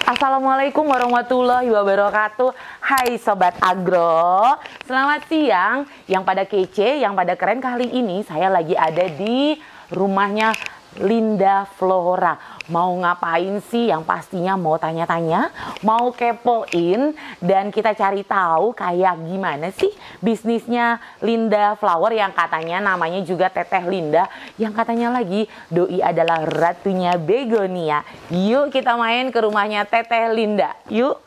Assalamualaikum warahmatullahi wabarakatuh. Hai Sobat Agro, selamat siang. Yang pada kece, yang pada keren, kali ini saya lagi ada di rumahnya Linda Flora. Mau ngapain sih? Yang pastinya mau tanya-tanya, mau kepoin, dan kita cari tahu kayak gimana sih bisnisnya Linda Flower yang katanya namanya juga Teteh Linda, yang katanya lagi doi adalah ratunya begonia. Yuk kita main ke rumahnya Teteh Linda. Yuk.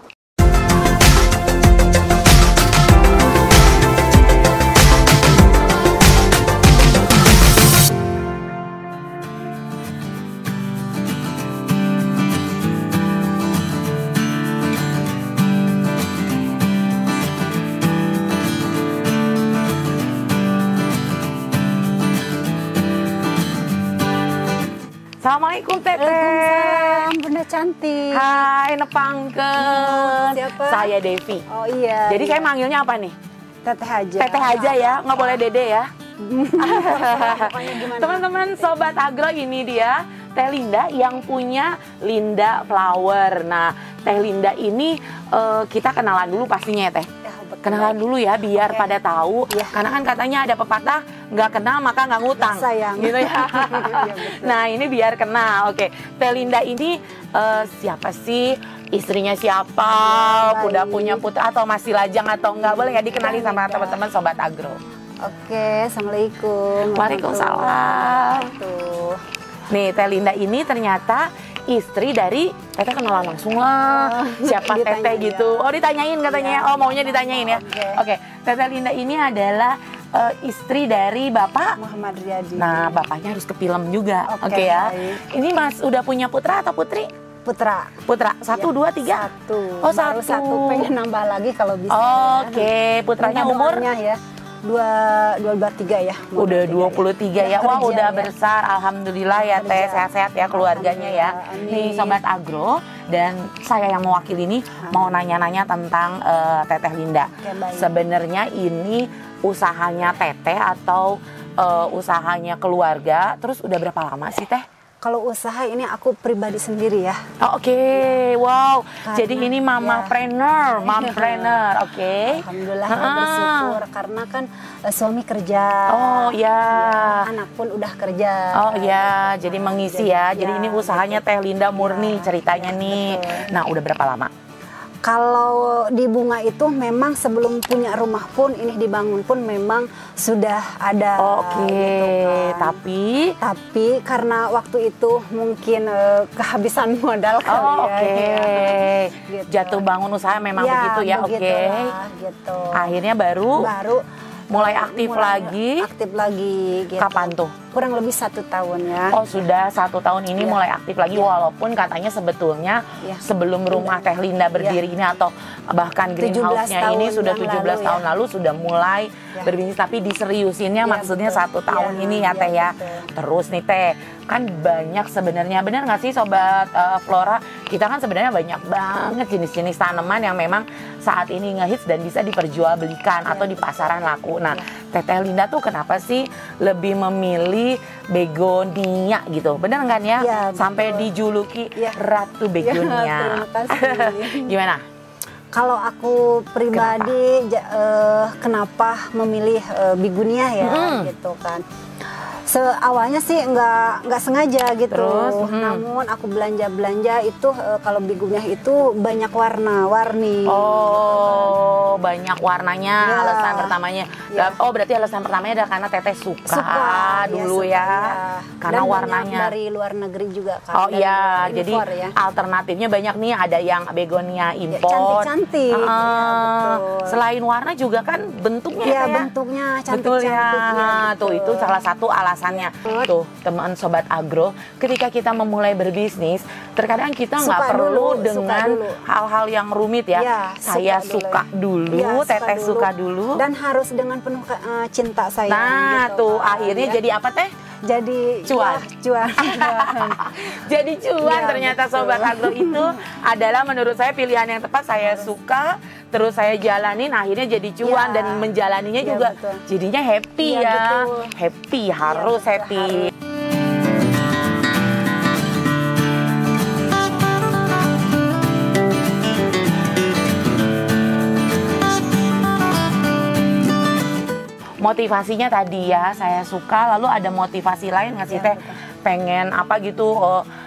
Assalamualaikum Teteh. Waalaikumsalam, Bunda cantik. Hai, nepangken. Siapa? Saya Devi. Oh iya. Jadi iya. saya manggilnya apa nih? Teteh aja. Teteh aja ya, nggak boleh Dede ya. Pokoknya gimana? Teman-teman Sobat Agro, ini dia Teh Linda yang punya Linda Flower. Nah, Teh Linda ini kita kenalan dulu pastinya ya Teh. Ya, betul. Kenalan dulu ya biar Oke. pada tahu. Iya. Karena kan katanya ada pepatah nggak kenal maka nggak ngutang. Sayang. Gitu ya. Iya, betul. Nah ini biar kenal. Oke, Teh Linda ini siapa sih? Istrinya siapa? Ya, Udah baik. punya putra atau masih lajang atau enggak? Boleh ya dikenalin sama Nikah. teman-teman Sobat Agro. Oke, assalamualaikum. Waalaikumsalam. Tuh. Nih Teh Linda ini ternyata istri dari Teteh, kenalan langsung lah. Siapa Ditanyain Teteh ya. gitu. Oh ditanyain katanya ya. Iya. Oh maunya ditanyain ya. Oke. Teteh Linda ini adalah istri dari Bapak. Muhammad Riyadi. Nah bapaknya harus ke film juga. Oke, Oke ya. baik. Ini Mas udah punya putra atau putri? Putra. Putra. Satu, Ya, dua, tiga? Satu. Oh, Baru satu. satu. Pengen nambah lagi kalau bisa. Oke. Putranya Minta umur? doanya ya. 23 ya. Mau Udah 23 23 ya. Wah kerja udah ya. besar. Alhamdulillah ya Teh. Kerja. Sehat-sehat ya keluarganya ya. Alhamdulillah, Nih amin. Sobat Agro. Dan saya yang mewakili ini mau nanya-nanya tentang Teteh Linda. Oke, baik. Sebenarnya ini usahanya Teteh atau usahanya keluarga? Terus udah berapa lama sih Teh? Kalau usaha ini aku pribadi sendiri ya. Oh, oke. Wow. Karena, Jadi ini mamapreneur, ya. mompreneur. Oke. Alhamdulillah Ah. bersyukur karena kan suami kerja. Oh ya. Anak pun udah kerja. Oh ya, jadi mengisi ya. Jadi ya, ini usahanya betul. Teh Linda murni Ya, ceritanya ya, nih. betul. Nah, udah berapa lama? Kalau di bunga itu memang sebelum punya rumah pun ini dibangun pun memang sudah ada. Oke, gitu kan. tapi karena waktu itu mungkin kehabisan modal kali oh, ya. oke. Gitu. Jatuh bangun usaha memang begitu ya. Oke. begitulah, gitu. Akhirnya baru mulai aktif lagi. Aktif lagi. Gitu. Kapan tuh? Kurang lebih 1 tahun ya. Oh sudah 1 tahun ini Ya. mulai aktif lagi, Ya. walaupun katanya sebetulnya Ya. sebelum rumah Teh Linda berdiri ini atau bahkan 17 greenhouse-nya ini tahun sudah yang 17 lalu, tahun ya. lalu sudah mulai Ya. berbisnis, tapi diseriusinnya Ya, maksudnya betul. 1 tahun Ya, ini ya Teh ya. betul. Terus nih Teh, kan banyak sebenarnya, benar nggak sih Sobat Flora, kita kan sebenarnya banyak banget jenis-jenis tanaman yang memang saat ini ngehits dan bisa diperjualbelikan atau di pasaran laku. Nah Teteh Linda tuh kenapa sih lebih memilih begonia gitu, bener kan ya? Ya, Sampai betul. dijuluki Ya. Ratu Begonia. Ya, terima kasih. Gimana? Kalau aku pribadi kenapa memilih begonia ya gitu kan. Awalnya sih nggak sengaja gitu. Terus, Namun aku belanja itu kalau begonia itu banyak warna-warni. Oh, banyak warnanya. Ya. Alasan pertamanya. Ya. Oh, berarti alasan pertamanya adalah karena Teteh suka dulu suka, ya. Karena Dan banyak warnanya. dari luar negeri juga kan. Oh dari iya, luar jadi impor ya. alternatifnya banyak nih, ada yang begonia impor. cantik-cantik, ya, betul. Selain warna juga kan bentuknya Iya, ya. bentuknya Betul cantik-cantik. ya. Tuh betul. itu salah satu alasannya. Tuh teman Sobat Agro, ketika kita memulai berbisnis, terkadang kita nggak Suka perlu dulu, dengan suka dulu. hal-hal yang rumit ya. Ya, Saya suka dulu, Ya, Teteh suka dulu. Dan harus dengan penuh cinta sayang. Nah gitu tuh kan, akhirnya ya. jadi apa Teh? Jadi Cuan. ya, cuan. Jadi cuan Ya, ternyata betul. Sobat Agro itu adalah menurut saya pilihan yang tepat. Saya suka, terus saya jalanin, akhirnya jadi cuan Ya. dan menjalaninya Ya, juga betul. jadinya happy Ya, ya. betul. Happy, harus betul, happy. motivasinya tadi ya saya suka. Lalu ada motivasi lain nggak sih Ya, Teh? Pengen apa gitu?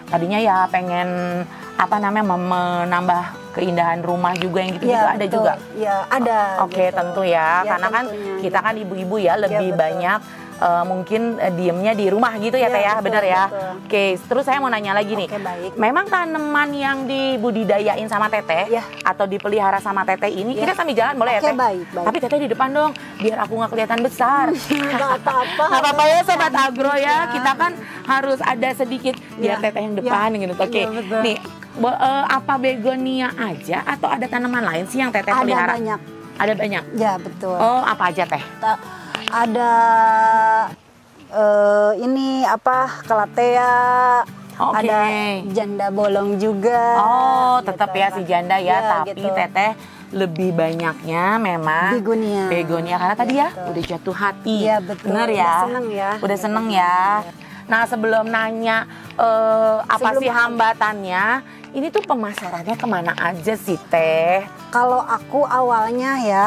Tadinya ya pengen apa namanya menambah keindahan rumah juga yang gitu-gitu Ya, ada betul. juga. Ya, ada. Oke, gitu. tentu ya, Ya, karena kan tentunya, kita gitu. kan ibu-ibu ya lebih betul. banyak mungkin diemnya di rumah gitu ya Ya, Teh ya, betul, benar ya. betul. Oke, terus saya mau nanya lagi nih. Oke, baik. Memang tanaman yang dibudidayain sama Teteh Ya. atau dipelihara sama Teteh ini Ya. kita sambil jalan boleh ya Oke, Teh? baik, baik. Tapi Teteh di depan dong, biar aku nggak kelihatan besar. Nggak apa-apa. Nggak apa-apa ya Sobat Cantik Agro ya, ya. kita kan harus ada sedikit biar Ya. Teteh yang depan Ya. gitu. Oke, Ya, betul. nih apa begonia aja atau ada tanaman lain sih yang Teteh Ada pelihara? banyak. Ada banyak. Ya, betul. Oh, apa aja Teh? Ada ini apa, kalatea, Oke. ada janda bolong juga. Oh, gitu tetap ya kan. si janda ya, tapi gitu. Teteh lebih banyaknya memang begonia karena tadi ya Gitu. udah jatuh hati. Iya, betul. Bener ya. Udah seneng ya. Udah seneng ya. Nah, sebelum nanya apa Sebelum- sih hambatannya, ini tuh pemasarannya kemana aja sih Teh? Kalau aku awalnya ya,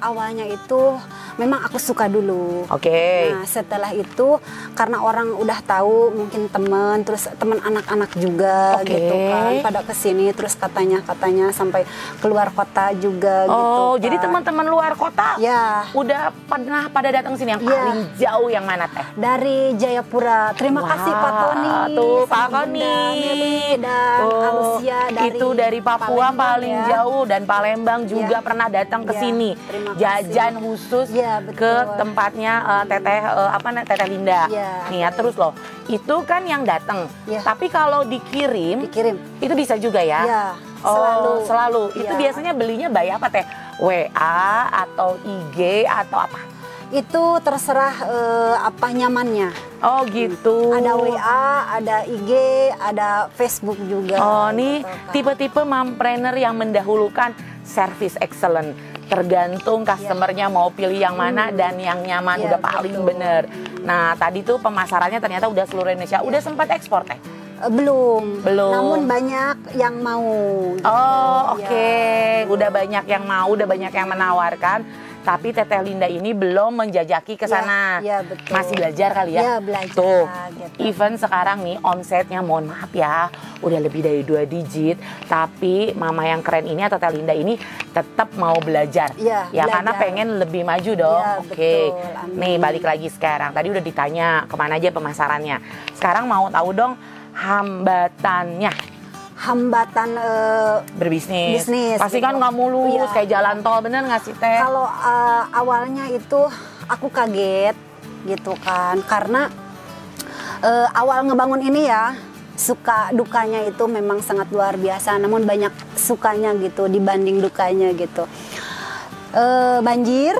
awalnya itu memang aku suka dulu. Oke. Nah, setelah itu karena orang udah tahu, mungkin teman, terus teman anak-anak juga Oke. gitu kan, pada kesini terus katanya sampai keluar kota juga gitu. Oh, kan. jadi teman-teman luar kota Ya, udah pernah pada datang sini yang Iya. paling jauh yang mana Teh? dari Jayapura. Terima kasih Pak Tony. Tuh Pak sama Tony. Bunda Meli dan Alusia itu dari Papua Palembang paling ya. jauh dan Palembang juga Iya. pernah datang ke Iya, sini. terima kasih. Jajan khusus Iya, betul. ke tempatnya Teteh Linda. Iya, Nih ya, terus loh. Itu kan yang datang. Iya. Tapi kalau dikirim Dikirim. itu bisa juga ya? Ya, Oh, selalu. Itu Iya. biasanya belinya by apa Teh? WA atau IG atau apa? Itu terserah apa nyamannya. Oh gitu. Ada WA, ada IG, ada Facebook juga. Oh, nih gitu kan. tipe-tipe mompreneur yang mendahulukan service excellent. Tergantung customernya mau pilih yang mana dan yang nyaman Iya, udah paling betul. bener. Nah, tadi tuh pemasarannya ternyata udah seluruh Indonesia. Udah sempat ekspor Teh? Belum. Belum. Namun banyak yang mau. gitu. Oh, oke. Ya. Udah banyak yang mau, udah banyak yang menawarkan. Tapi Teteh Linda ini belum menjajaki ke sana. Ya, betul. Masih belajar kali ya? Ya, belajar. Tuh, gitu. even sekarang nih omsetnya mohon maaf ya, udah lebih dari 2 digit. Tapi mama yang keren ini atau Teteh Linda ini tetap mau belajar. Ya, Karena belajar. pengen lebih maju dong. Ya, Oke. betul. Amin. Nih balik lagi sekarang. Tadi udah ditanya kemana aja pemasarannya. Sekarang mau tahu dong hambatannya Hambatan berbisnis. Bisnis, Pasti kan gitu. nggak mulus Iya. kayak jalan tol, bener nggak sih Teh? kalau awalnya itu aku kaget gitu kan, karena awal ngebangun ini ya suka dukanya itu memang sangat luar biasa, namun banyak sukanya gitu dibanding dukanya gitu. Banjir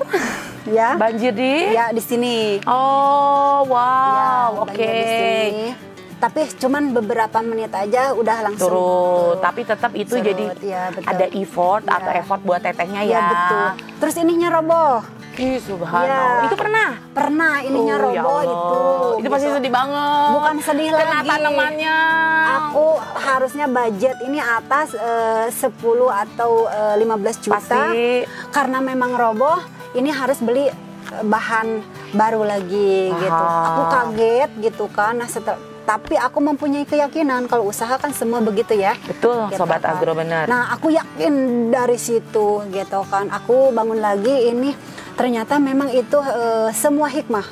ya. Banjir di? Ya, di sini. Oh, Ya, wow, oke. banjir di sini. Tapi cuman beberapa menit aja udah langsung Turun, tapi tetap itu surut, jadi ya, betul. ada effort Ya. atau effort buat tetehnya Ya, ya. betul. Terus ininya roboh. Ih, subhanallah. Ya. Itu pernah? Pernah ininya Oh, ya roboh Allah. itu. Itu pasti gitu. sedih banget. Bukan sedih Kena lagi. tanamannya. Aku harusnya budget ini atas 10 atau 15 juta. Pasti. Karena memang roboh, ini harus beli bahan baru lagi gitu. Paham. Aku kaget gitu kan. Nah, tapi aku mempunyai keyakinan kalau usaha kan semua begitu ya. Betul, Gitu Sobat kan. Agro benar. Nah, aku yakin dari situ gitu kan. Aku bangun lagi ini ternyata memang itu semua hikmah.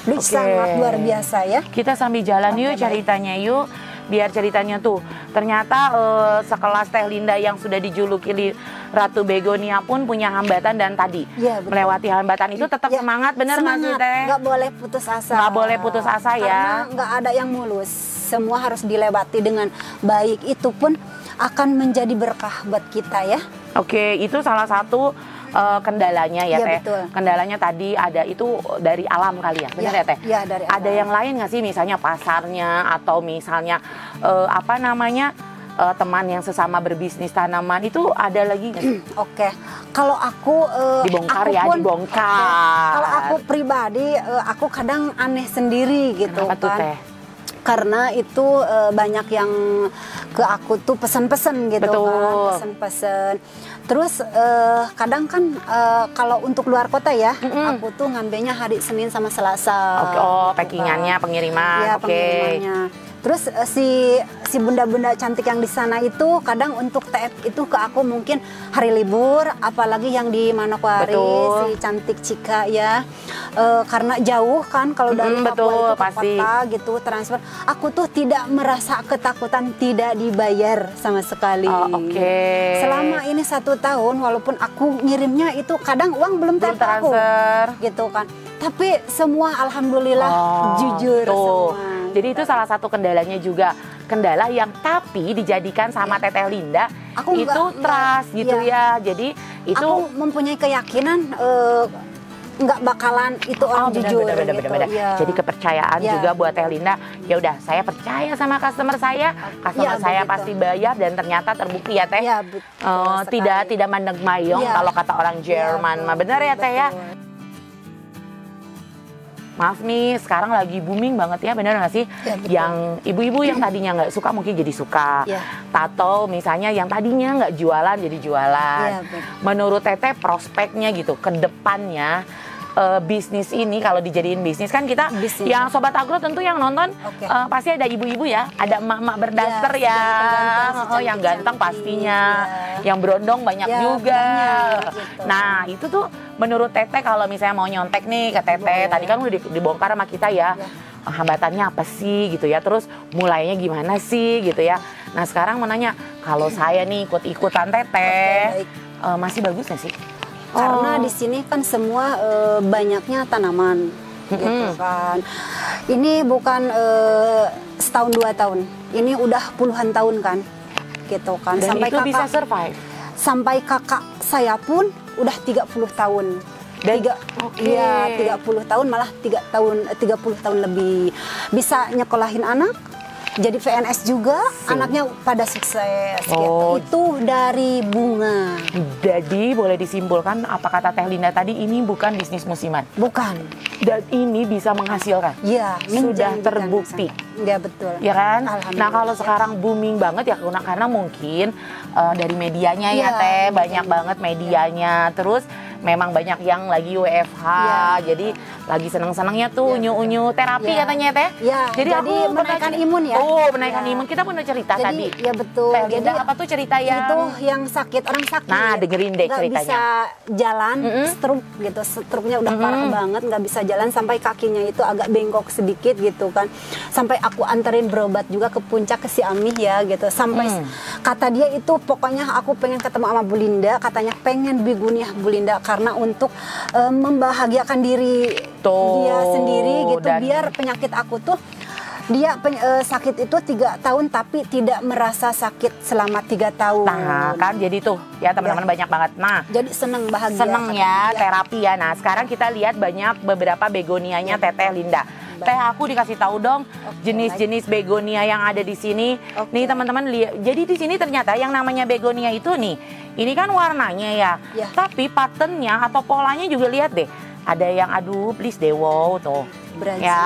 Oke. Sangat luar biasa ya. Kita sambil jalan yuk, Oke, ceritanya yuk. Biar ceritanya tuh, ternyata sekelas Teh Linda yang sudah dijuluki Ratu Begonia pun punya hambatan dan tadi Iya, betul. melewati hambatan itu tetap Ya, semangat, bener nggak sih semangat. Teh? Nggak boleh putus asa. Nggak boleh putus asa ya. Karena nggak ada yang mulus. Semua harus dilewati dengan baik. Itu pun akan menjadi berkah buat kita ya. Oke, itu salah satu kendalanya ya Iya, Teh. betul. Kendalanya tadi ada itu dari alam kali ya, benar Iya, ya Teh? iya, dari Ada alam. yang lain nggak sih, misalnya pasarnya atau misalnya teman yang sesama berbisnis tanaman itu ada lagi nggak sih? Oke, kalau aku Dibongkar aku ya, pun- dibongkar. Oke. Kalau aku pribadi, aku kadang aneh sendiri gitu Kenapa tuh kan. Teh? Karena itu banyak yang ke aku tuh pesen-pesen gitu Betul. kan, pesen-pesen. Terus kadang kan kalau untuk luar kota ya, aku tuh ngambilnya hari Senin sama Selasa. Oke, gitu kan. packingannya, pengiriman. Iya, Oke. pengirimannya. Terus si bunda-bunda cantik yang di sana itu kadang untuk TF itu ke aku mungkin hari libur, apalagi yang di Manokwari, Betul. si cantik Cika ya. Karena jauh kan kalau dari Papua betul, itu ke pasti. kota gitu transfer. Aku tuh tidak merasa ketakutan tidak dibayar sama sekali. Oh, oke. Selama ini 1 tahun, walaupun aku ngirimnya itu kadang uang belum Belum TF aku, transfer. gitu kan. Tapi semua alhamdulillah jujur tuh. semua. Jadi itu salah satu kendalanya juga. Kendala yang tapi dijadikan sama Teteh Linda Aku itu nggak- trust gitu iya. ya. Jadi itu Aku mempunyai keyakinan nggak bakalan itu orang jujur gitu. bener. Iya. Jadi kepercayaan Iya, juga buat betul. Teh Linda. Ya udah, saya percaya sama customer saya Iya, saya begitu. pasti bayar dan ternyata terbukti ya Teh. Iya, betul Tidak mandeg mayong Iya. kalau kata orang Jerman mah. Bener ya Teh ya? Betul. Maaf nih, sekarang lagi booming banget ya, bener nggak sih? Ya, betul. Yang ibu-ibu yang tadinya nggak suka mungkin jadi suka. Ya. Atau misalnya yang tadinya nggak jualan jadi jualan. Ya, betul. Menurut Teteh prospeknya gitu, ke depannya bisnis ini kalau dijadiin bisnis kan kita Bisnis. yang Sobat Agro tentu yang nonton Oke. pasti ada ibu-ibu ya, ada emak-emak berdaster Ya, ya, si yang ganteng cantik-cantik, pastinya, ya. yang berondong banyak Ya, juga. banyak, gitu. Nah itu tuh menurut Teteh kalau misalnya mau nyontek nih ke Teteh, Boleh. tadi kan udah dibongkar sama kita ya, Ya. hambatannya apa sih gitu ya, terus mulainya gimana sih gitu ya. Nah sekarang mau nanya, kalau saya nih ikut-ikutan Teteh, Oke, baik. masih bagus nggak sih? Karena di sini kan semua banyaknya tanaman, gitu kan. Ini bukan setahun 2 tahun, ini udah puluhan tahun kan, gitu kan. Dan itu bisa survive. Sampai kakak saya pun udah 30 tahun. Dan- oke. Iya, 30 tahun malah 30 tahun lebih. Bisa nyekolahin anak, jadi PNS juga, anaknya pada sukses Oh. gitu. Itu dari bunga. Jadi boleh disimpulkan apa kata Teh Linda tadi, ini bukan bisnis musiman. Bukan. Dan ini bisa menghasilkan. Iya, Sudah menjanjikan terbukti. kesana. Iya, betul. Ya kan? Alhamdulillah. Nah kalau sekarang booming banget ya karena mungkin dari medianya ya Iya, Teh, betul. banyak banget medianya. Terus memang banyak yang lagi WFH, Iya. jadi lagi seneng-senengnya tuh Iya, unyu-unyu terapi Iya. katanya Teh. Iya, jadi aku pernah menaikkan cer- imun ya. Oh, menaikkan Iya. imun. Kita pernah cerita Jadi, tadi. ya betul. Teh Linda, Jadi, apa tuh cerita Itu yang yang sakit, orang sakit. Nah, dengerin deh Nggak ceritanya. bisa jalan, stroke gitu. Stroke-nya udah parah banget, nggak bisa jalan sampai kakinya itu agak bengkok sedikit gitu kan. Sampai aku anterin berobat juga ke puncak ke Ciamih ya gitu. Sampai kata dia itu pokoknya aku pengen ketemu sama Bu Linda, katanya pengen biguniah Bu Linda karena untuk membahagiakan diri Tuh, dia sendiri gitu dan- biar penyakit aku tuh dia sakit itu 3 tahun tapi tidak merasa sakit selama 3 tahun. Nah, kan jadi tuh ya teman-teman banyak banget. Nah, Jadi seneng bahagia. seneng ya terapi ya. Nah, sekarang kita lihat banyak beberapa begonianya Teteh Linda. Teh, aku dikasih tahu dong jenis-jenis begonia yang ada di sini. Oke. Nih teman-teman lihat. Jadi di sini ternyata yang namanya begonia itu nih, ini kan warnanya ya. Ya. Tapi patternnya atau polanya juga lihat deh. Ada yang aduh please deh wow tuh. Brazil. Ya,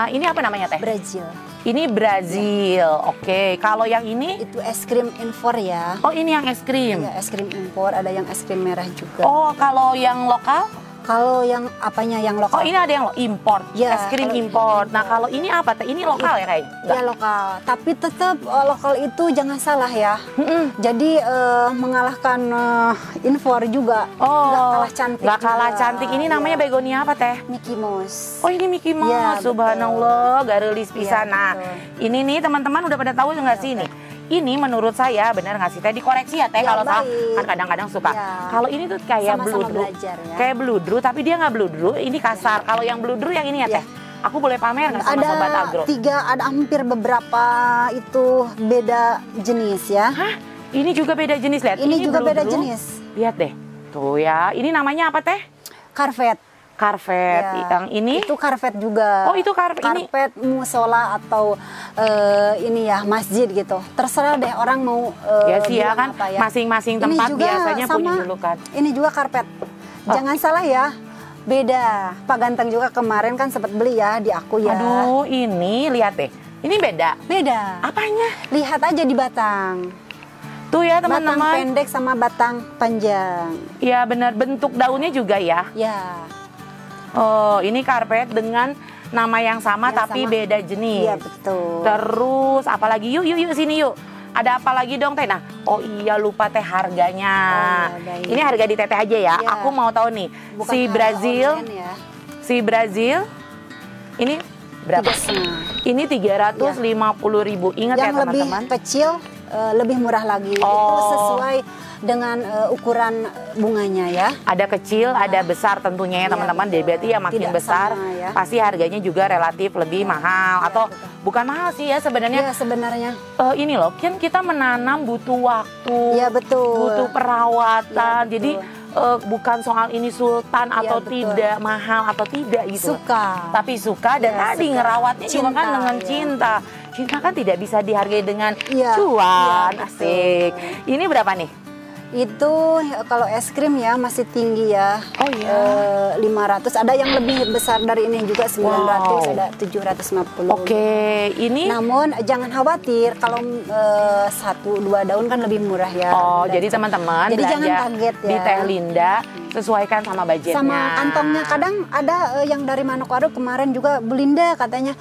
ini apa namanya Teh? Brazil. Ini Brazil. Oke, kalau yang ini, Itu es krim impor ya. oh ini yang es krim. Ya, es krim impor, ada yang es krim merah juga. Oh, kalau yang lokal? Kalau yang apanya yang Oh, lokal? ini ada yang import, Ya, es krim kalau import. import. Nah, kalau ini apa? Teh? Ini lokal ya kayak? Ya lokal, tapi tetap lokal itu jangan salah ya. Jadi mengalahkan impor juga. Oh, Nggak kalah cantik. nggak kalah juga. cantik. Ini namanya Ya. begonia apa Teh? Mickey Mouse. Oh, ini Mickey Mouse. Ya, betul. Subhanallah, garelis pisan. Ya, Nah, betul. ini nih teman-teman udah pada tahu nggak sih ini? Ini menurut saya benar nggak sih Teh? Dikoreksi ya Teh Ya, kalau salah. baik. Kan kadang-kadang suka. Ya. Kalau ini tuh kayak Sama-sama bludru. belajar ya. Kayak bludru, tapi dia nggak bludru. Ini kasar. Kalau yang bludru yang ini ya Teh? Ya. Aku boleh pamer nggak sama Sobat Agro? Ada hampir beberapa itu beda jenis ya. Hah? Ini juga beda jenis, lihat. Ini juga beda bludru. jenis. Lihat deh. Tuh ya. Ini namanya apa Teh? Karpet. Karpet. Ya. Yang ini? Itu karpet juga. Oh, itu karpet. Ini- Karpet musola atau ini ya masjid gitu. Terserah deh orang mau Ya sih ya kan, bilang apa ya. masing-masing Ini tempat juga biasanya punya sama. julukan. Ini juga karpet. Jangan salah ya. Beda. Pak Ganteng juga kemarin kan sempat beli ya di aku ya. Aduh, ini lihat deh. Ini beda. Beda. Apanya? Lihat aja di batang. Tuh ya Batang teman-teman. pendek sama batang panjang. Ya benar, bentuk daunnya juga ya. Ya. Oh, ini karpet dengan nama yang sama Yang tapi sama. beda jenis. Iya betul. Terus apalagi? Yuk sini yuk. Ada apa lagi dong Teh? Nah, oh iya lupa Teh harganya. Oh, iya, baik. Ini harga di Teteh aja ya. Iya. Aku mau tahu nih. Bukan si harga Brazil, online ya. si Brazil ini berapa? 3,5. Ini 350.000. Ingat ya Yang lebih teman-teman. kecil lebih murah lagi. Itu Oh. sesuai dengan ukuran bunganya ya. Ada kecil, ada besar tentunya ya Iya, teman-teman. betul. Berarti ya makin Tidak besar, sama ya. pasti harganya juga relatif lebih mahal. Iya, Atau betul. bukan mahal sih ya sebenarnya. Iya sebenarnya. Ini loh, kan kita menanam butuh waktu, Iya betul. butuh perawatan. Iya, betul. Jadi bukan soal ini sultan Iya, atau betul. tidak, mahal atau tidak gitu. Suka. Tapi suka dan Iya, tadi suka. ngerawatnya juga kan Cinta, dengan iya. cinta. Cinta kan tidak bisa dihargai dengan Iya, cuan. iya, Asik. betul. Ini berapa nih? Itu kalau es krim ya masih tinggi ya. Oh iya. 500. Ada yang lebih besar dari ini juga 900, Wow. ada 750. Oke, ini Namun jangan khawatir kalau 1-2 daun kan lebih murah ya. oh, Dan jadi teman-teman Jadi jangan belanja kaget ya. di Teh Linda sesuaikan sama budgetnya. sama kantongnya. Kadang ada yang dari Manokwari kemarin juga, Bu Linda katanya,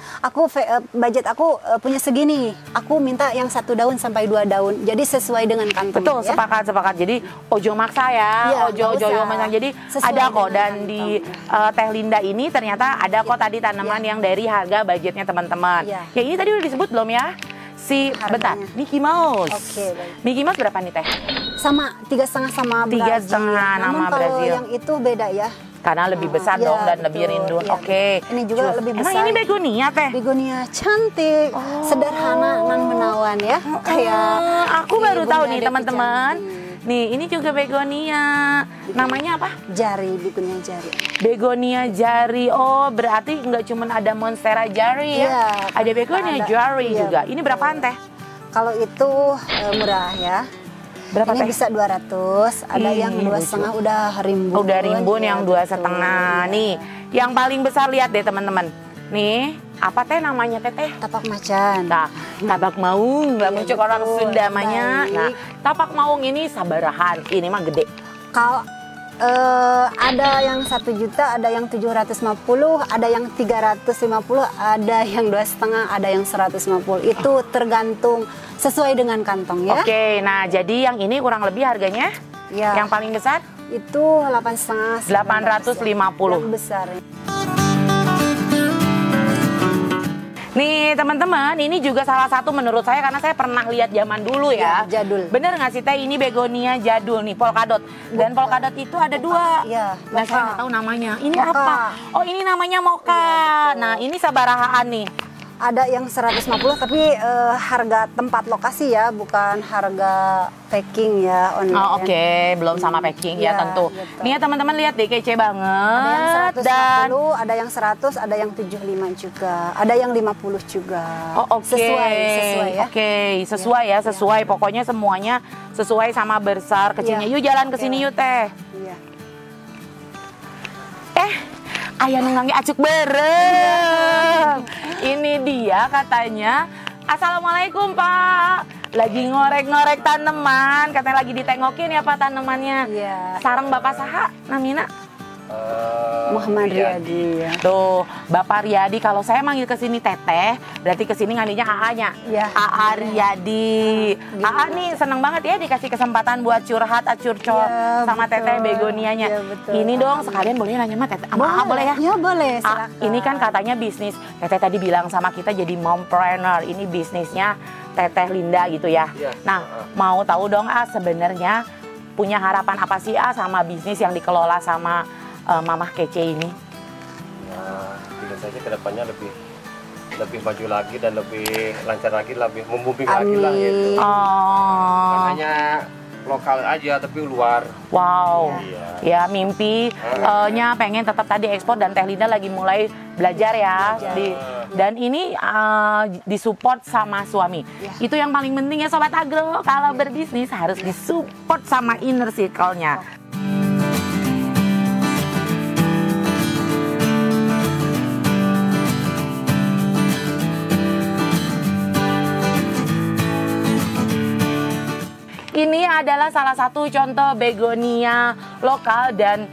budget aku punya segini, aku minta yang 1 daun sampai 2 daun. Jadi sesuai dengan kantongnya. Betul, ya. sepakat. Jadi ojo maksa ya, Iya, ojo nggak usah. maksa. Jadi Sesuai ada kok dengan dan di Teh Linda ini ternyata ada kok tadi tanaman yang dari harga budgetnya teman-teman. Iya. Ya ini tadi udah disebut belum ya? Si bentar, Harganya. Mickey Mouse. Oke, baik. Mickey Mouse berapa nih Teh? Sama 3,5 sama 3,5 Brazil. nama Namun kalau Brazil. yang itu beda ya. Karena lebih besar Iya, dong dan lebih betul. rindu. Iya, Oke. Ini juga lebih Emang besar. ini begonia Teh? Begonia cantik, sederhana, nan menawan ya. Kayak Aku baru Bunda tahu nih Devi teman-teman. cantik. Nih, ini juga begonia. Namanya apa? Jari, begonia jari. Begonia jari. Oh, berarti nggak cuma ada monstera jari ya? Iya, Ada begonia ada. jari Iya, juga. betul. Ini berapaan Teh? Kalau itu murah ya. Berapa Ini Teh? bisa 200, ada yang Ih, 2,5 udah rimbun. Udah rimbun, ya, yang betul. 2,5. Nih, yang paling besar lihat deh teman-teman. Nih, apa Teh namanya Teh? Tapak macan. Nah, tapak maung, lah Iya, muncul orang betul. Sunda namanya. Baik. Nah, tapak maung ini sabarahan, ini mah gede. Kalau ada yang 1 juta, ada yang 750, ada yang 350, ada yang 2,5, ada yang 150. Itu tergantung sesuai dengan kantong ya. Oke, nah jadi yang ini kurang lebih harganya? Ya. Yang paling besar? Itu 8,5. 850. Yang besar. Nih teman-teman, ini juga salah satu menurut saya karena saya pernah lihat zaman dulu ya. Ya, jadul. Bener nggak sih Teh, ini begonia jadul nih, polkadot. Dan polkadot itu ada 2. Iya, Nah, saya mocha. nggak tahu namanya. Ini Mocha. apa? Oh, ini namanya mocha. Iya, betul. Nah, ini sabarahaan nih. Ada yang 150 tapi harga tempat lokasi ya, bukan harga packing ya online. Oh, oke, belum sama packing ya Iya, tentu. betul. Nih ya teman-teman lihat deh kece banget. Ada yang 150, Dan ada yang 100, ada yang 75 juga, ada yang 50 juga. oh, oke. Sesuai ya. Oke, sesuai ya, sesuai. Pokoknya semuanya sesuai sama besar kecilnya. Iya. Yuk jalan ke sini Oke. yuk Teh. Iya. Ayah nunggangi acuk bareng. Ini dia katanya. Assalamualaikum Pak. Lagi ngorek-ngorek tanaman. Katanya lagi ditengokin ya Pak tanamannya. Iya. Sarang Bapak Saha namina. Muhammad Riyadi ya. Tuh, Bapak Riyadi. Kalau saya manggil ke sini Teteh, berarti ke sini ngambilnya AA-nya. Iya. AA Riyadi. AA nih seneng banget ya dikasih kesempatan buat curhat, curcol Iya, sama betul. Teteh begonianya. Iya, betul. Ini dong sekalian boleh nanya sama Teteh. Sama AA boleh ya? Iya boleh, Ah, silakan. ini kan katanya bisnis. Teteh tadi bilang sama kita jadi mompreneur. Ini bisnisnya Teteh Linda gitu ya. Iya. Nah, mau tahu dong sebenarnya punya harapan apa sih sama bisnis yang dikelola sama Mamah Kece ini? Ya, ingin saja kedepannya lebih maju lagi dan lebih lancar lagi, lebih membooming lagi lah gitu. Oh, Makanya lokal aja tapi luar. wow. Iya. Ya mimpi nya pengen tetap tadi ekspor dan Teh Linda lagi mulai belajar ya. Dan ini disupport sama suami. Itu yang paling penting ya Sobat Agro. Kalau berbisnis harus disupport sama inner circle-nya. Ini adalah salah satu contoh begonia lokal dan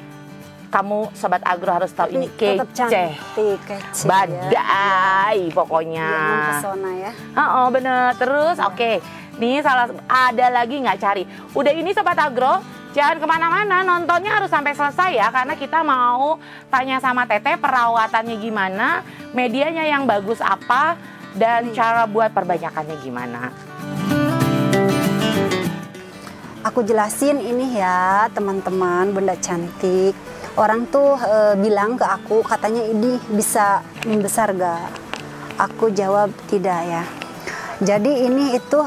kamu Sobat Agro harus tahu ini tetap kece. cantik, kece ya. Badai pokoknya. Iya, mempesona ya. Oh, bener. Terus oke. Nih ada lagi nggak cari? Udah ini Sobat Agro, jangan kemana-mana, nontonnya harus sampai selesai ya. Karena kita mau tanya sama Teteh perawatannya gimana, medianya yang bagus apa, dan cara buat perbanyakannya gimana. Aku jelasin ini ya teman-teman, bunda cantik. Orang tuh bilang ke aku, katanya ini bisa membesar gak? Aku jawab tidak ya. Jadi ini itu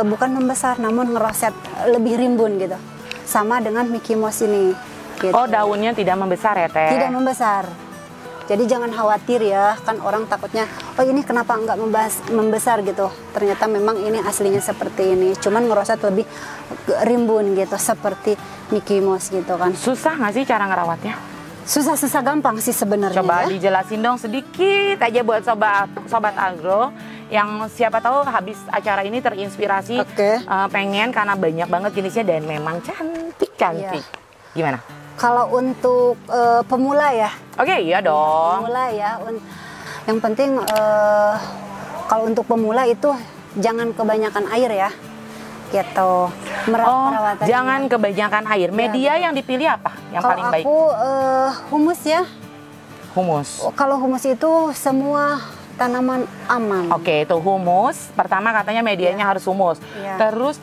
bukan membesar, namun ngeroset lebih rimbun gitu. Sama dengan Mickey Mouse ini. Gitu. Oh, daunnya tidak membesar ya Teh? Tidak membesar. Jadi jangan khawatir ya, kan orang takutnya, oh ini kenapa nggak membesar gitu. Ternyata memang ini aslinya seperti ini, cuman ngeroset lebih rimbun gitu, seperti Mickey Mouse gitu kan. Susah nggak sih cara ngerawatnya? Susah-susah gampang sih sebenarnya. Coba ya. dijelasin dong sedikit aja buat sobat agro yang siapa tahu habis acara ini terinspirasi, pengen karena banyak banget jenisnya dan memang cantik-cantik. Iya. Gimana? Kalau untuk pemula ya. Oke, iya dong. Pemula ya. Yang penting kalau untuk pemula itu jangan kebanyakan air ya. Gitu. Perawatannya. Jangan kebanyakan air. Media yang dipilih apa yang paling baik? Kalau aku humus ya. Humus. Kalau humus itu semua tanaman aman. Oke, itu humus. Pertama katanya medianya harus humus. Terus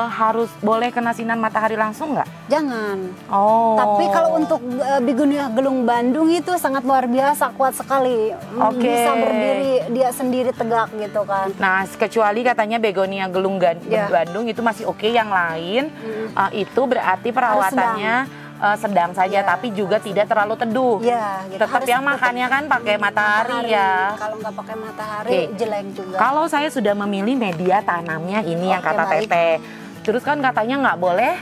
harus boleh kena sinar matahari langsung nggak? Jangan. Oh. Tapi kalau untuk begonia gelung Bandung itu sangat luar biasa, kuat sekali. Bisa berdiri dia sendiri tegak gitu kan. Nah, kecuali katanya begonia gelung Bandung itu masih oke. Yang lain itu berarti perawatannya sedang saja, tapi juga tidak terlalu teduh. Ya, gitu. Tetap ya makannya kan pakai matahari ya. Kalau nggak pakai matahari jelek juga. Kalau saya sudah memilih media tanamnya ini yang kata Teteh, terus kan katanya nggak boleh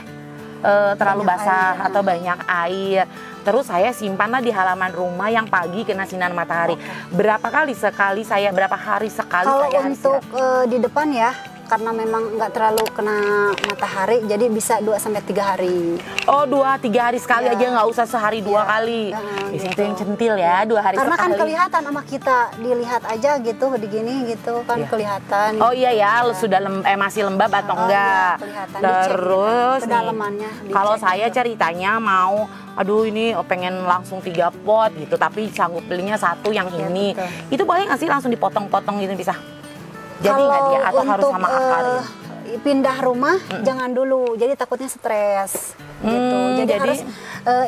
terlalu basah atau banyak air. Terus saya simpanlah di halaman rumah yang pagi kena sinar matahari. Berapa hari sekali saya Kalau untuk di depan ya, karena memang nggak terlalu kena matahari, jadi bisa 2-3 hari. Oh, 2-3 hari sekali aja, nggak usah sehari 2 kali. Biasanya itu yang centil ya, 2 hari karena sekali. Kan kelihatan sama kita, dilihat aja gitu, begini gitu kan kelihatan. Oh iya ya, sudah masih lembab atau enggak. Kelihatan. Terus kedalamannya. Kalau saya ceritanya mau, aduh ini pengen langsung 3 pot gitu, tapi sanggup belinya 1 yang ini. Betul. Itu boleh nggak sih langsung dipotong-potong gitu bisa? Jadi kalau dia atau harus sama akar ya? Pindah rumah jangan dulu, jadi takutnya stres gitu. Jadi harus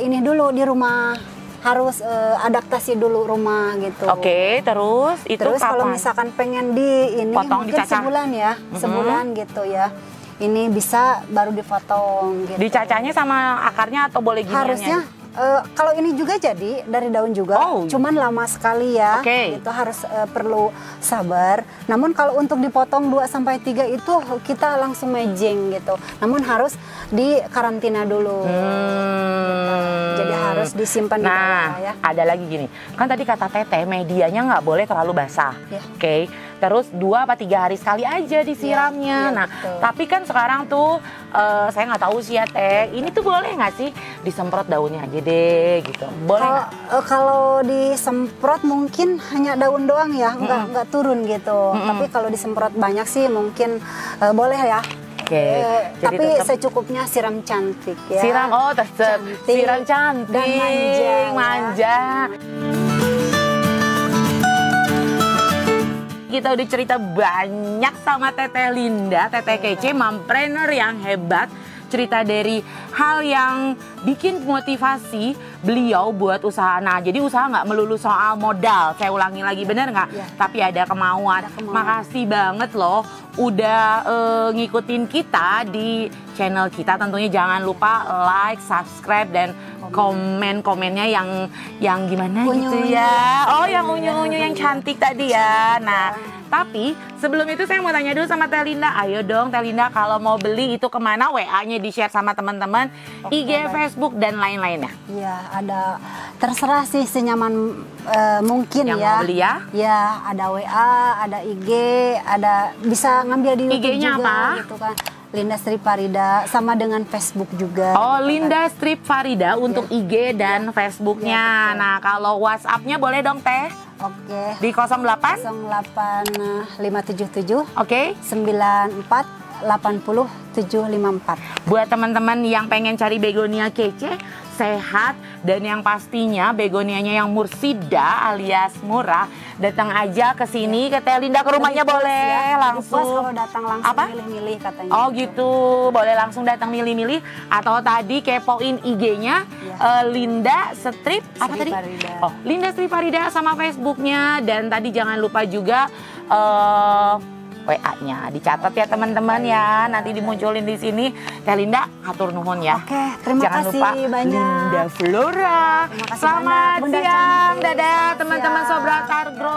ini dulu di rumah, harus adaptasi dulu rumah gitu. Oke, terus itu terus kapan? Kalau misalkan pengen di ini potong, mungkin dicacah. sebulan ya, sebulan gitu ya. Ini bisa baru dipotong gitu. Dicacahnya sama akarnya atau boleh giniannya? Harusnya kalau ini juga jadi dari daun juga, cuman lama sekali ya. Itu harus perlu sabar. Namun kalau untuk dipotong 2-3 itu kita langsung matching gitu. Namun harus di karantina dulu. Gitu. Jadi harus disimpan di bawah ya. Ada lagi gini, kan tadi kata Teteh medianya nggak boleh terlalu basah. Terus 2-3 hari sekali aja disiramnya. Tapi kan sekarang tuh saya nggak tahu sih ya Teh, ini tuh boleh nggak sih disemprot daunnya aja deh gitu? Boleh kalau disemprot mungkin hanya daun doang ya, nggak turun gitu. Tapi kalau disemprot banyak sih mungkin boleh ya. Tapi secukupnya siram cantik ya. Siram, siram cantik dan manja. Kita udah cerita banyak sama Teteh Linda, Teteh Kece, mompreneur yang hebat. Cerita dari hal yang bikin motivasi beliau buat usaha. Nah, jadi usaha nggak melulu soal modal. Saya ulangi lagi, bener nggak? Tapi ada kemauan. Makasih banget loh udah ngikutin kita di channel kita. Tentunya jangan lupa like, subscribe, dan komen-komennya yang gimana gitu ya. Oh, yang unyu-unyu yang cantik tadi ya. Nah, tapi sebelum itu saya mau tanya dulu sama Teh Linda. Ayo dong Teh Linda, kalau mau beli itu kemana? WA-nya di-share sama teman-teman, IG, Facebook, dan lain-lainnya. Iya, ada, terserah sih senyaman mungkin yang ya. Mau beli ya? Ya, ada WA, ada IG, ada bisa ngambil di YouTube IG-nya juga apa? gitu kan. Linda Sri Farida, sama dengan Facebook juga. Oh, Linda Strip Farida untuk IG dan Facebooknya. Ya, betul. Nah, kalau WhatsAppnya boleh dong Teh? Oke. Di 08? 08577 Oke. 94 80 754. Buat teman-teman yang pengen cari begonia kece, sehat, dan yang pastinya begonianya yang mursida alias murah, datang aja ke sini ke Teh Linda, ke rumahnya Lebih puas boleh ya, lebih langsung. puas kalau datang langsung Apa? milih-milih katanya. Oh gitu, boleh langsung datang milih-milih atau tadi kepoin IG-nya Linda Strip apa Sri tadi? Farida. Oh, Linda Strip Farida sama Facebooknya, dan tadi jangan lupa juga WA-nya dicatat ya teman-teman ya, nanti dimunculin di sini. Teh Linda, hatur nuhun ya. Oke, terima Jangan kasih lupa banyak. Linda Flora. Terima kasih Selamat banyak, Bunda siang, cantik. dadah Selamat teman-teman siang. Sobrat Agro.